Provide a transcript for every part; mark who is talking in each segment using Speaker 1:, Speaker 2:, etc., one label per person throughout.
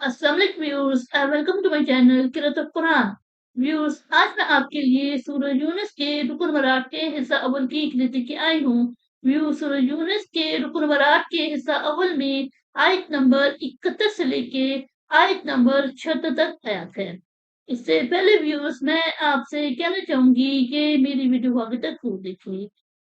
Speaker 1: अस्सलाम वालेकुम viewers welcome to my channel किरत कुरान व्यूअर्स। आज मैं आपके लिए सूरह यूनुस के रुकुन मरात के हिस्सा अव्वल की एक लेकर के आई हूँ। व्यूअर्स, सूरह यूनुस के रुकुन मरात के हिस्सा अव्वल में आयत नंबर 71 से लेके आयत नंबर 76 तक आयत है। इससे पहले व्यूअर्स, मैं आपसे कहना चाहूंगी कि मेरी वीडियो को आगे तक जरूर देखिए।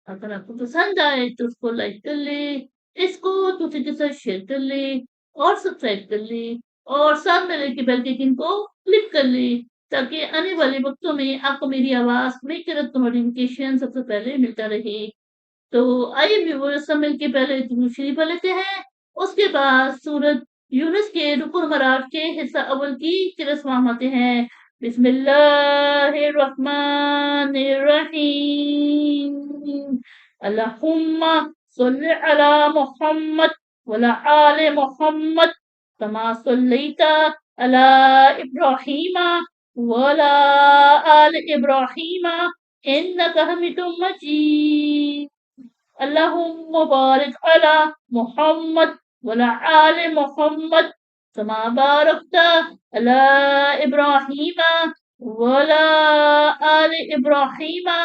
Speaker 1: अगर आपको पसंद आए तो उसको लाइक कर ले, इसको दूसरे के साथ शेयर कर ले और सब्सक्राइब कर ले और साथ में लगे बेल के आइकन को क्लिक कर ले, ताकि आने वाले वक्तों में आपको मेरी आवाज में तुरंत नोटिफिकेशन सबसे पहले मिलता रहे। तो आइए व्यूअर्स, सब मिलके पहले दुरूद शरीफ पढ़ लेते हैं। उसके बाद सूरत यूनुस के रुकुन मरात के हिस्सा अव्वल की तिरस्वाम आते हैं। बिस्मिल्लाहिर्रहमानिर्रहीम। अल्लाहुम्मा सल्लि अला मुहम्मद वला आले मुहम्मद कमा सल्लैता अला इब्राहीमा वला आले इब्राहीमा इन्नका हमीदुम मजीद। अल्लाहुम्मा बारिक अला मुहम्मद वला आले मुहम्मद कमा बारकता अला इब्राहीमा वला आले इब्राहीमा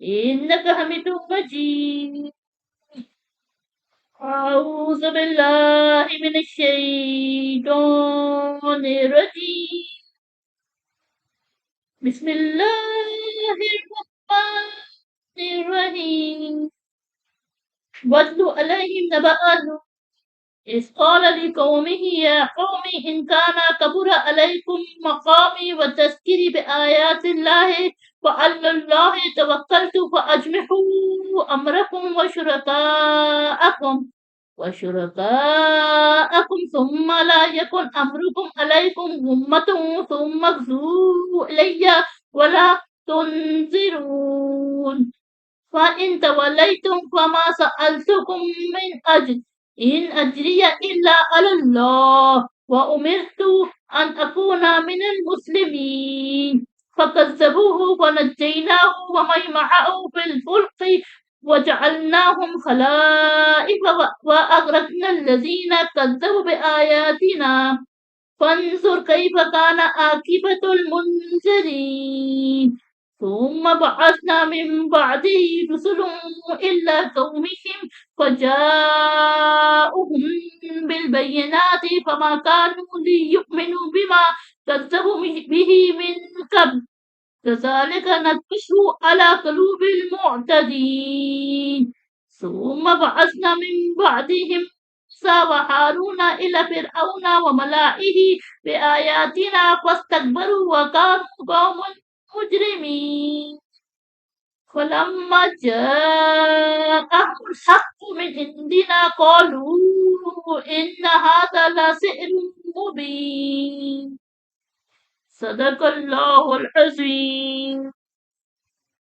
Speaker 1: इन्नका हमीदुम मजीद। أعوذ بالله من الشيطان الرجيم. بسم الله الرحمن الرحيم. واتل عليهم نبأ نوح إذ قال لقومه يا قوم إن كان كبر عليكم مقامي وتذكيري بآيات الله وعلى الله توكلت فأجمعوا أمركم وشركاءكم ثم لا يكن أمركم عليكم غمة ثم اغزوا إلي ولا تنظرون. فإن توليتم فما سألتكم من أجر إن أجري إلا على الله وأمرت أن أكون من المسلمين. فكذبوه فنجيناه ومن معه في الفلك وجعلناهم خلائف وأغرقنا الذين كذبوا بآياتنا فانظر كيف كان عاقبة المنذرين. ثم بعثنا من بعده رسل إلى قومهم فجاءوهم بالبينات فما كانوا ليؤمنوا بما كذبوا به من قبل كذلك نطبع على قلوب المعتدين. ثم بعثنا من بعدهم موسى وهارون إلى فرعون وملئه بآياتنا فاستكبروا وكانوا قوما مجرمين. فلما جاءهم الحق من عندنا قالوا إن هذا لسحر مبين. صدق الله العظيم.